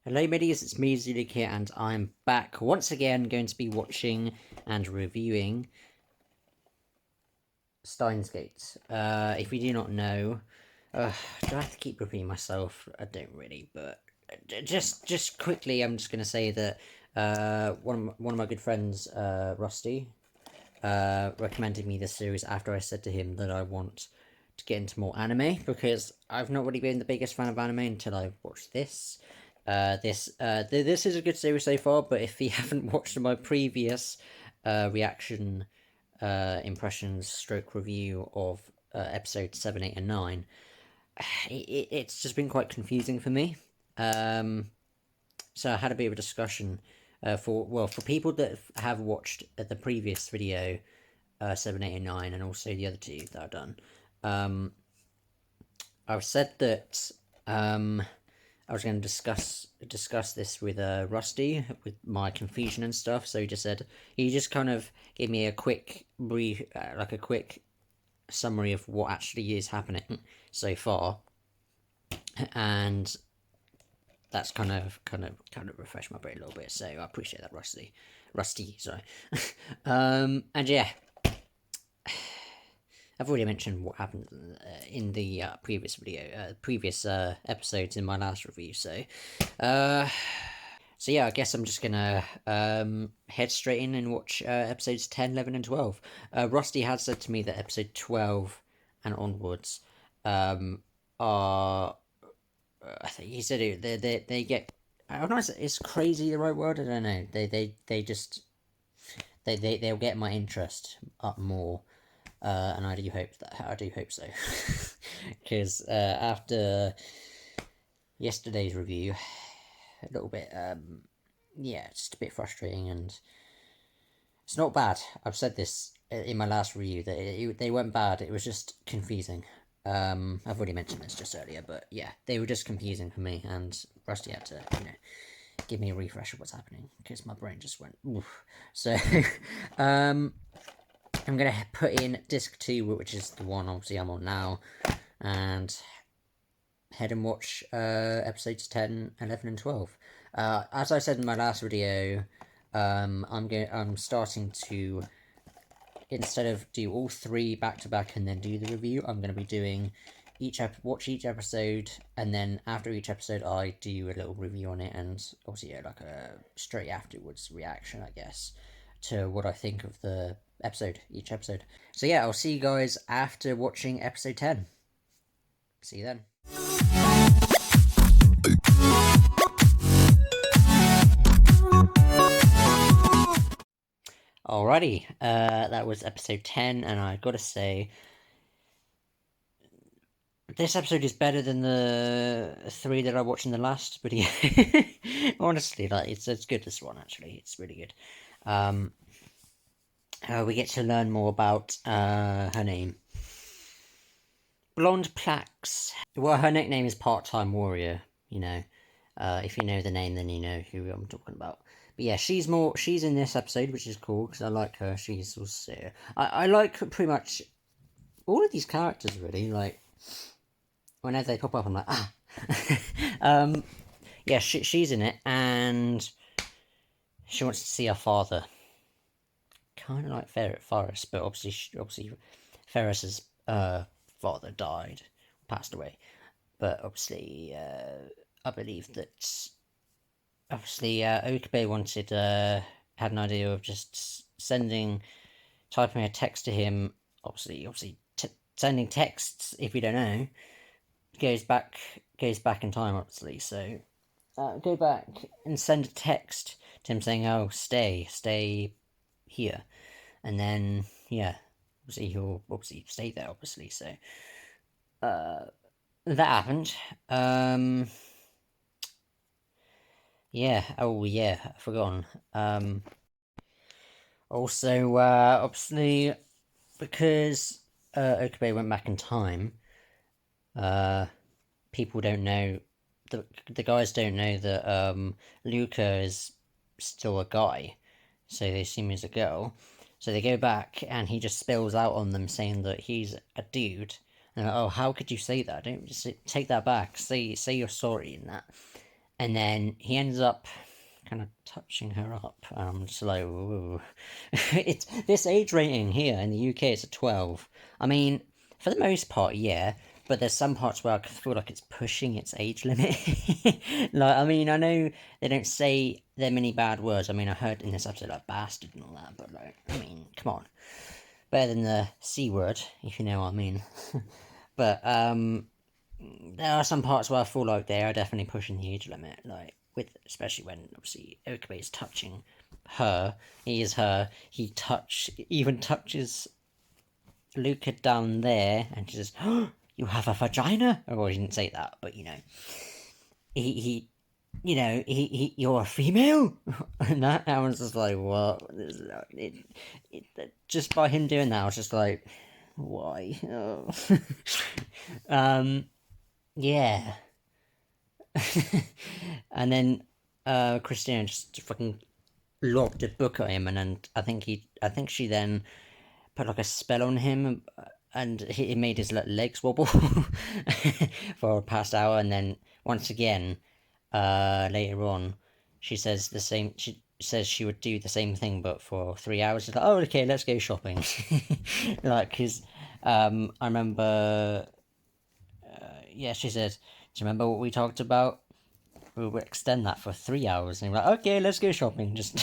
Hello middies, it's me Zulik here, and I'm back once again going to be watching and reviewing Steins Gate. If you do not know, do I have to keep repeating myself? I don't really, but just quickly, I'm just going to say that one of my good friends, Rusty, recommended me this series after I said to him that I want to get into more anime, because I've not really been the biggest fan of anime until I watched this. This is a good series so far, but if you haven't watched my previous reaction impressions stroke review of episodes 7, 8, and 9, it's just been quite confusing for me. So I had a bit of a discussion for people that have watched the previous video, 7, 8, and 9, and also the other two that I've done. I've said that I was going to discuss this with Rusty, with my confusion and stuff. So he just kind of gave me a quick brief, like a quick summary of what actually is happening so far, and that's kind of refreshed my brain a little bit. So I appreciate that, Rusty, sorry. And yeah, I've already mentioned what happened in the previous video, previous episodes in my last review. So yeah, I guess I'm just gonna head straight in and watch episodes 10, 11, and 12. Rusty has said to me that episode 12 and onwards are. I think he said they get. I don't know. Is crazy the right word? I don't know. They just they'll get my interest up more. And I do hope so, because after yesterday's review, a little bit, yeah, just a bit frustrating, and it's not bad. I've said this in my last review that they weren't bad. It was just confusing. I've already mentioned this just earlier, but yeah, they were just confusing for me, and Rusty had to, give me a refresh of what's happening, because my brain just went oof. So, I'm going to put in disc 2, which is the one obviously I'm on now, and head and watch episodes 10, 11, and 12. As I said in my last video, I'm starting to, instead of do all 3 back to back and then do the review, I'm going to be doing watch each episode, and then after each episode I do a little review on it, and obviously like a straight afterwards reaction, I guess, to what I think of the each episode. So yeah, I'll see you guys after watching episode 10. See you then. Alrighty, that was episode 10, and I gotta say, this episode is better than the 3 that I watched in the last video. Honestly, like it's good, this one, actually. It's really good. We get to learn more about her name. Blonde Plaques. Well, her nickname is Part-Time Warrior, if you know the name, then you know who I'm talking about. But yeah, she's in this episode, which is cool, because I like her. She's also... I like pretty much all of these characters, really. Like, whenever they pop up, I'm like, ah! Yeah, she's in it, and she wants to see her father. Kind of like Ferris, but obviously Ferris's father passed away. But obviously, I believe that obviously Okabe had an idea of just typing a text to him. Obviously, sending texts, if you don't know, goes back in time. Obviously, so go back and send a text to him saying, "Oh, stay here," and then yeah, obviously he'll stay there. Obviously, so that happened. Yeah. Oh yeah, I've forgotten. Also, obviously, because Okabe went back in time, people don't know, the guys don't know that Luca is still a guy, so they assume he's a girl. So they go back, and he just spills out on them saying that he's a dude. And like, oh, how could you say that? Don't just take that back. Say you're sorry in that. and then he ends up kind of touching her up. I'm just like, ooh. It's this age rating here in the UK. It's a 12. I mean, for the most part, yeah. But there's some parts where I feel like it's pushing its age limit. Like, I mean, I know they don't say there many bad words. I mean, I heard in this episode like bastard and all that, but like, I mean, come on, better than the c word, if you know what I mean. But there are some parts where I feel like they are definitely pushing the age limit, like with especially when obviously Okabe is touching her. He is her. He even touches Luca down there, and she says, oh, "You have a vagina." Well, he didn't say that, but you know, he you're a female, and that I was just like, what? Just by him doing that, I was just like, why? Oh. Yeah. And then Christina just fucking locked a book at him, and then I think she then put like a spell on him, and it made his legs wobble for a past hour, and then once again, later on, she says the same. She says she would do the same thing, but for 3 hours. She's like, oh, okay, let's go shopping. Like, cause, I remember, yeah, she said, do you remember what we talked about? We would extend that for 3 hours, and we're like, okay, let's go shopping. Just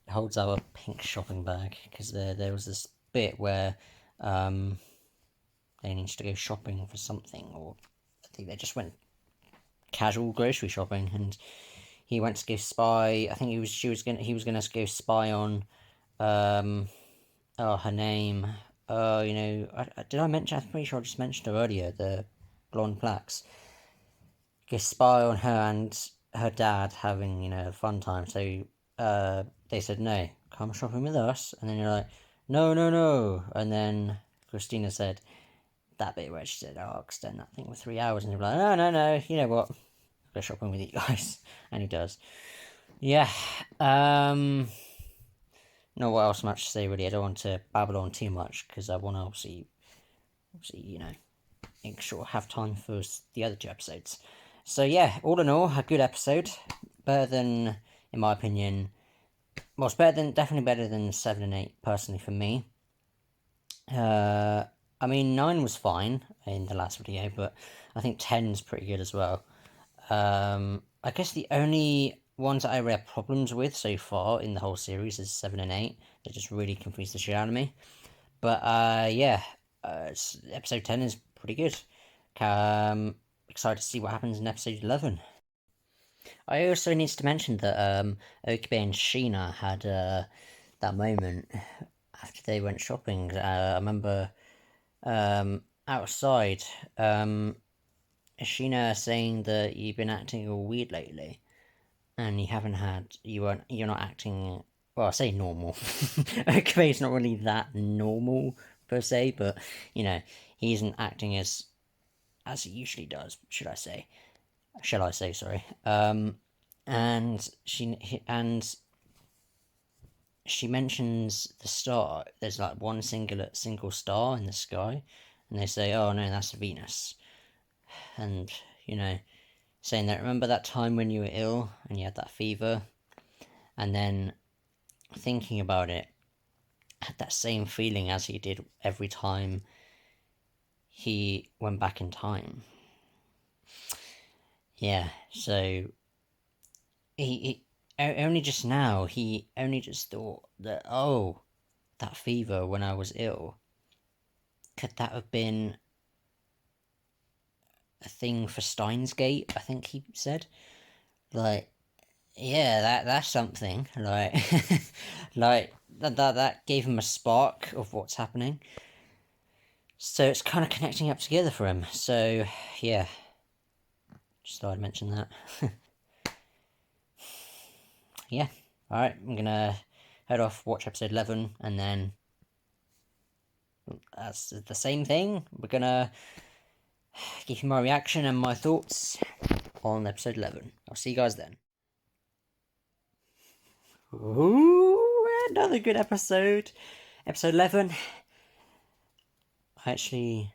holds out a pink shopping bag because there was this bit where they needed to go shopping for something, or I think they just went casual grocery shopping, and he went to go spy. I think he was gonna go spy on her name. Did I mention? I'm pretty sure I just mentioned her earlier. The blonde plaques. Go spy on her and her dad having a fun time. So they said no, come shopping with us, and then you're like, no, no, no, and then Christina said that bit where she said, oh, I'll extend that thing for 3 hours, and you're like, no, no, no, you know what? I'll go shopping with you guys, and he does. Yeah. Not what else much to say really. I don't want to babble on too much because I want to obviously, make sure I have time for the other 2 episodes. So yeah, all in all, a good episode. Better than, in my opinion, well, it's definitely better than 7 and 8 personally for me. I mean 9 was fine in the last video, but I think 10 is pretty good as well. I guess the only ones that I really have problems with so far in the whole series is 7 and 8. They just really confuse the shit out of me. But yeah, episode 10 is pretty good. Excited to see what happens in episode 11. I also need to mention that Okabe and Sheena had that moment after they went shopping. I remember outside Sheena saying that you've been acting all weird lately, and you're not acting. Well, I say normal. Okabe's not really that normal per se, but he isn't acting as he usually does. Shall I say? Sorry. And she mentions the star. There's like one single star in the sky, and they say, "Oh no, that's Venus." And saying that, remember that time when you were ill and you had that fever, and then thinking about it, I had that same feeling as he did every time he went back in time. Yeah, so he only just now he only just thought that, oh, that fever when I was ill, could that have been a thing for Steins Gate? I think he said, like, yeah, that's something, like like that gave him a spark of what's happening, so it's kind of connecting up together for him. So yeah, just thought I'd mention that. Yeah, alright, I'm gonna head off, watch episode 11, and then that's the same thing. We're gonna give you my reaction and my thoughts on episode 11. I'll see you guys then. Ooh, another good episode. Episode 11. I actually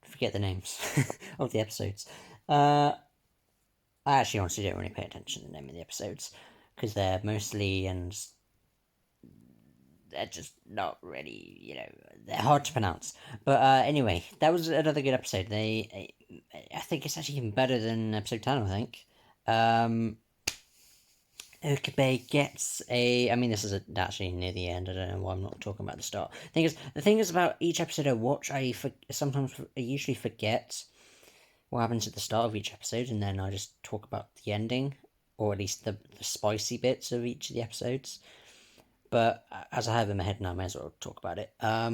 forget the names of the episodes. I actually honestly don't really pay attention to the name of the episodes because they're mostly and they're just not really, they're hard to pronounce. But anyway, that was another good episode. I think it's actually even better than episode 10, I think. Okabe gets a. I mean, this is actually near the end. I don't know why I'm not talking about the start. The thing is about each episode I watch, I usually forget what happens at the start of each episode, and then I just talk about the ending, or at least the spicy bits of each of the episodes. But as I have in my head now, I may as well talk about it. At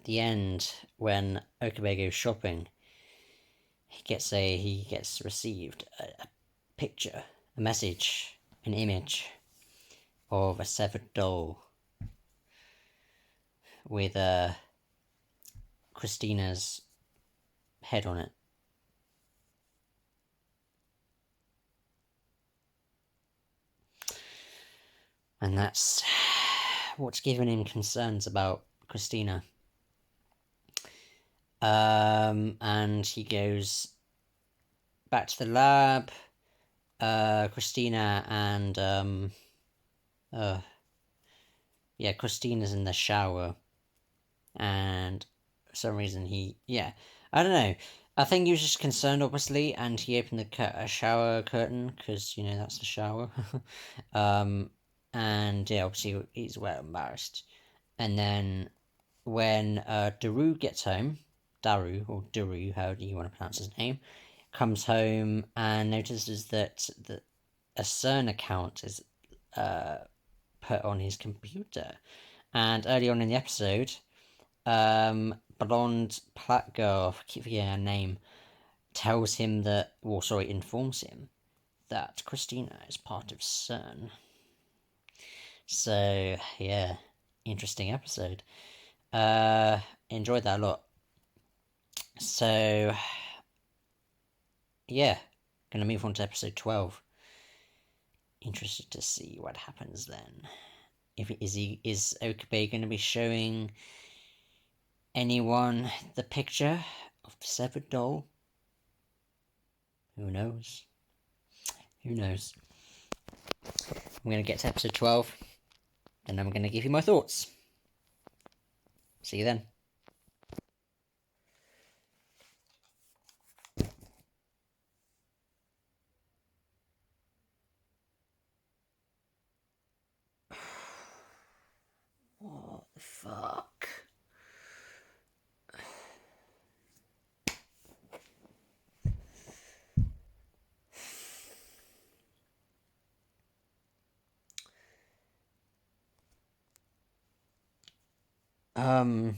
the end, when Okabe goes shopping, he gets received a picture, a message, an image of a severed doll with Christina's head on it. And that's what's given him concerns about Christina. And he goes back to the lab. Christina and Christina's in the shower, and for some reason I don't know. I think he was just concerned, obviously, and he opened the shower curtain because that's the shower. um, and yeah, obviously he's well embarrassed. And then when Daru gets home, Daru or Daru, however you want to pronounce his name, comes home and notices that a CERN account is uh, put on his computer. And early on in the episode, blonde plaque girl, I keep forgetting her name, tells him that, informs him that Christina is part of CERN. So yeah, interesting episode. Enjoyed that a lot. So yeah, gonna move on to episode 12. Interested to see what happens then. Is Okabe gonna be showing anyone the picture of the severed doll? Who knows? Who knows? I'm gonna get to episode 12, and I'm gonna give you my thoughts. See you then. What the fuck? Um.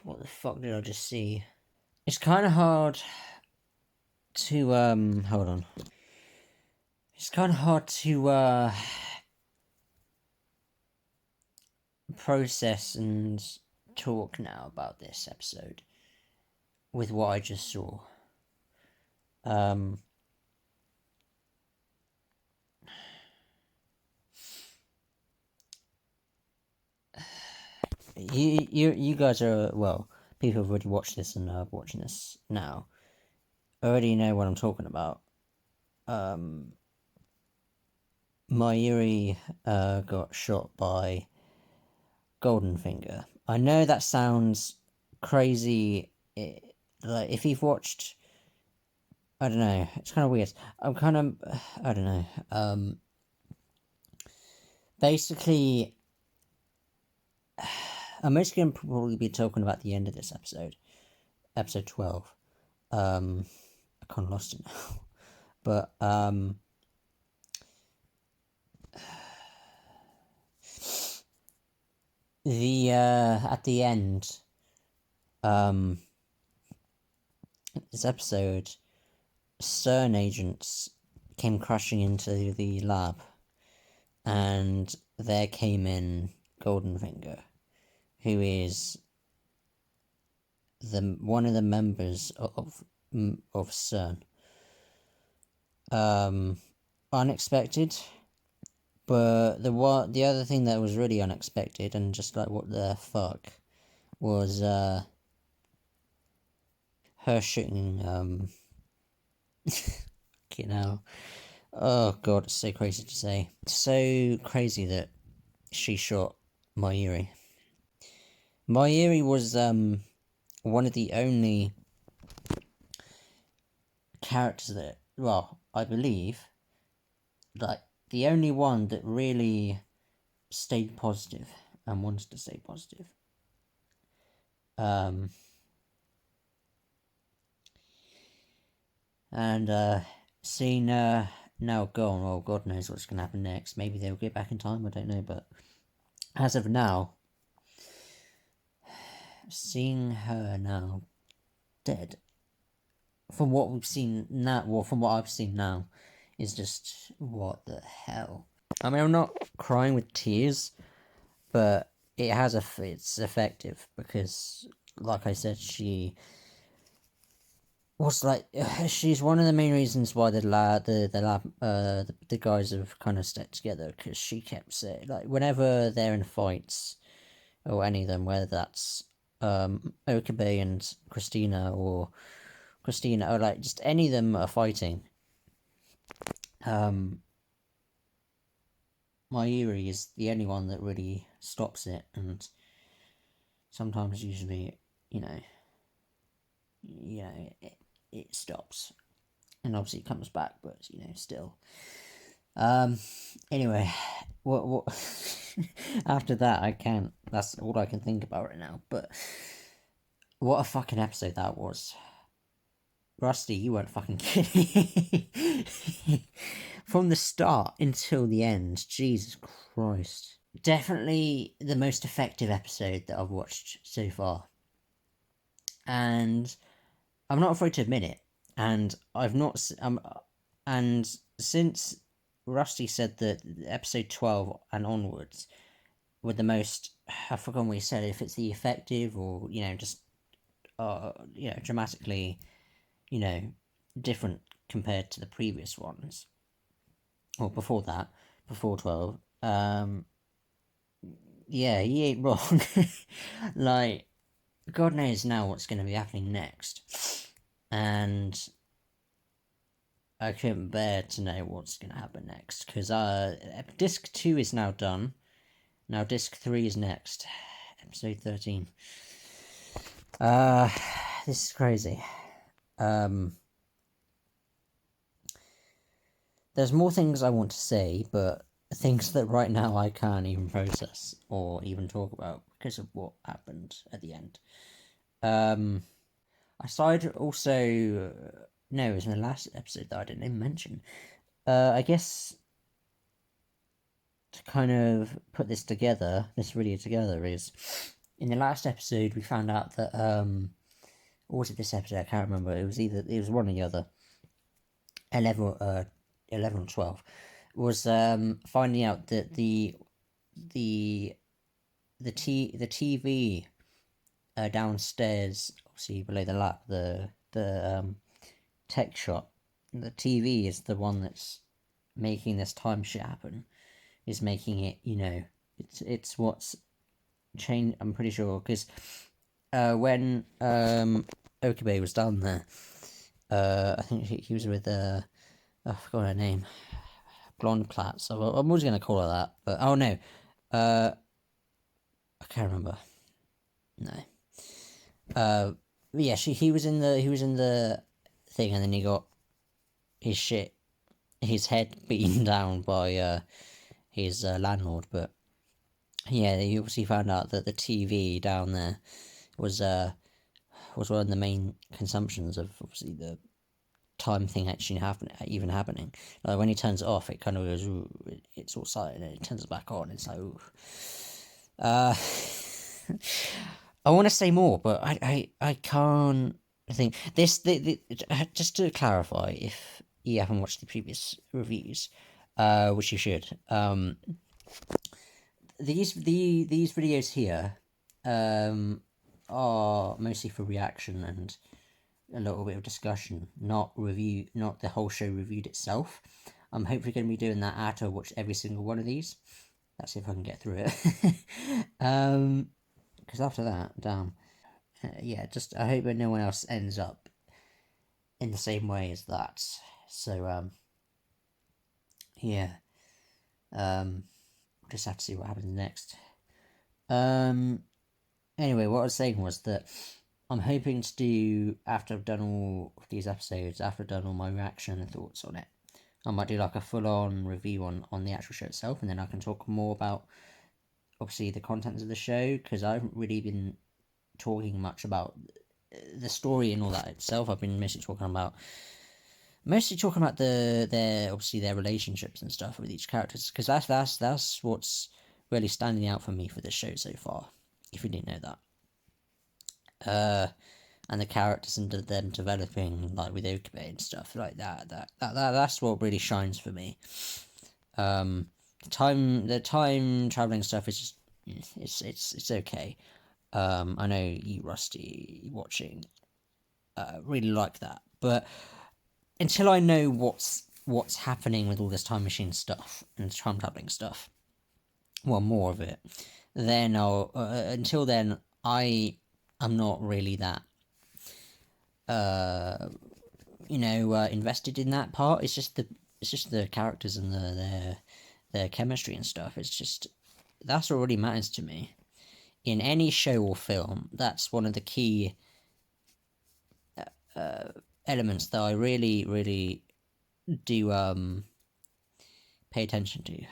What the fuck did I just see? It's kind of hard to hold on. It's kind of hard to process and talk now about this episode with what I just saw. You guys are, well, people have already watched this and are watching this now. Already know what I'm talking about. Mayuri got shot by Goldenfinger. I know that sounds crazy. Like if you've watched, I don't know. It's kind of weird. I don't know. Basically, I'm mostly going to probably be talking about the end of this episode 12. I kind of lost it now, but the at the end, this episode, CERN agents came crashing into the lab, and there came in Goldenfinger, who is one of the members of CERN. Unexpected, But the other thing that was really unexpected and just like what the fuck was her shooting you know, oh god, it's so crazy to say. So crazy that she shot Mayuri. Mayuri was one of the only characters that, well, I believe, like the only one that really stayed positive and wanted to stay positive. And seeing now gone, well, God knows what's going to happen next. Maybe they'll get back in time, I don't know. But as of now, seeing her now dead, from what we've seen now, well, from what I've seen now, is just what the hell. I mean, I'm not crying with tears, but it's effective because, like I said, she was like she's one of the main reasons why the guys have kind of stuck together, because she kept saying, like, whenever they're in fights or any of them, whether that's Okabe and Christina or like just any of them are fighting, Mayuri is the only one that really stops it, and sometimes usually you know it stops, and obviously it comes back, but still. Anyway, what after that I can't, that's all I can think about right now. But what a fucking episode that was. Rusty, you weren't fucking kidding. From the start until the end, Jesus Christ. Definitely the most effective episode that I've watched so far. And I'm not afraid to admit it. And I've not and since Rusty said that episode 12 and onwards were the most, I forgot what he said, if it's the effective or just dramatically different compared to the previous ones, or before that, before 12. Yeah, he ain't wrong. Like, God knows now what's going to be happening next, and I couldn't bear to know what's going to happen next, because disc 2 is now done. Now disc 3 is next, episode 13. This is crazy. There's more things I want to say, but things that right now I can't even process or even talk about because of what happened at the end. Aside also, no, it was in the last episode that I didn't even mention. I guess to kind of put this video together, is in the last episode we found out that or was it this episode? I can't remember. It was one or the other. 11 or 12 was finding out that the TV downstairs, obviously below the lab, the tech shop, the TV is the one that's making this time shit happen. Is making it, it's what's changed. I'm pretty sure, because when Okabe was down there, I think he was with I forgot her name, Blonde Platz. I'm always gonna call her that, but oh no, I can't remember. No. Yeah, he was in the thing, and then he got his head beaten down by his landlord. But yeah, he obviously found out that the TV down there was one of the main consumptions of obviously the time thing actually happening. Like when he turns it off, it kind of goes, ooh, it's all silent, and it turns it back on. It's like, ooh. I want to say more, but I can't think. Just to clarify, if you haven't watched the previous reviews, which you should, these videos here, are mostly for reaction and a little bit of discussion, not the whole show reviewed itself. I'm hopefully going to be doing that after I watch every single one of these. Let's see if I can get through it. Because after that, damn. Yeah, just I hope that no one else ends up in the same way as that. So, yeah. We'll just have to see what happens next. Anyway, what I was saying was that I'm hoping to do, after I've done all of these episodes, after I've done all my reaction and thoughts on it, I might do like a full-on review on the actual show itself, and then I can talk more about, obviously, the contents of the show, because I haven't really been talking much about the story and all that itself. I've been mostly talking about their obviously their relationships and stuff with each characters, because that's what's really standing out for me for this show so far. If you didn't know that, and the characters and them developing like with Okabe and stuff like that's what really shines for me. The time traveling stuff is just it's okay. I know you, Rusty, watching, really like that, but until I know what's happening with all this time machine stuff and time traveling stuff, well, more of it, then I'll. Until then, I'm not really that invested in that part. It's just the characters and their chemistry and stuff. It's just that's what really matters to me in any show or film. That's one of the key elements that I really do pay attention to.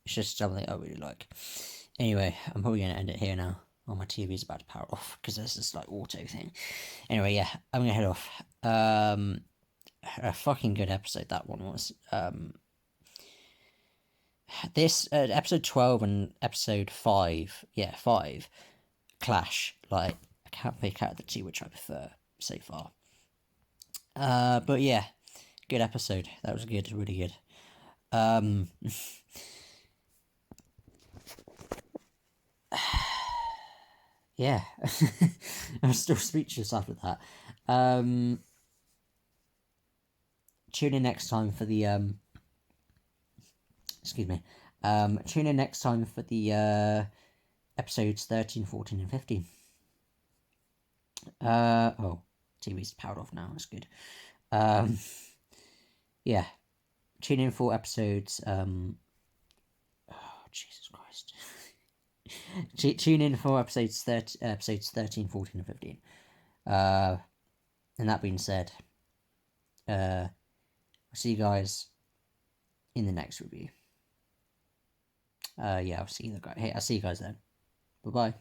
It's just something I really like. Anyway, I'm probably gonna end it here now. Oh, my TV's about to power off because there's this like auto thing. Anyway, yeah, I'm gonna head off. A fucking good episode that one was. This episode 12 and episode 5, yeah, 5 clash. Like, I can't pick out the two which I prefer so far. But yeah, good episode. That was good, really good. Yeah, I'm still speechless after that. Tune in next time for the excuse me. Tune in next time for the episodes 13, 14, and 15. Oh, TV's powered off now. That's good. Yeah. Tune in for episodes. Oh, Jesus Christ. Tune in for episodes 13, 14, and 15. And that being said, I'll see you guys in the next review. Yeah, I'll see you guys then. Bye bye.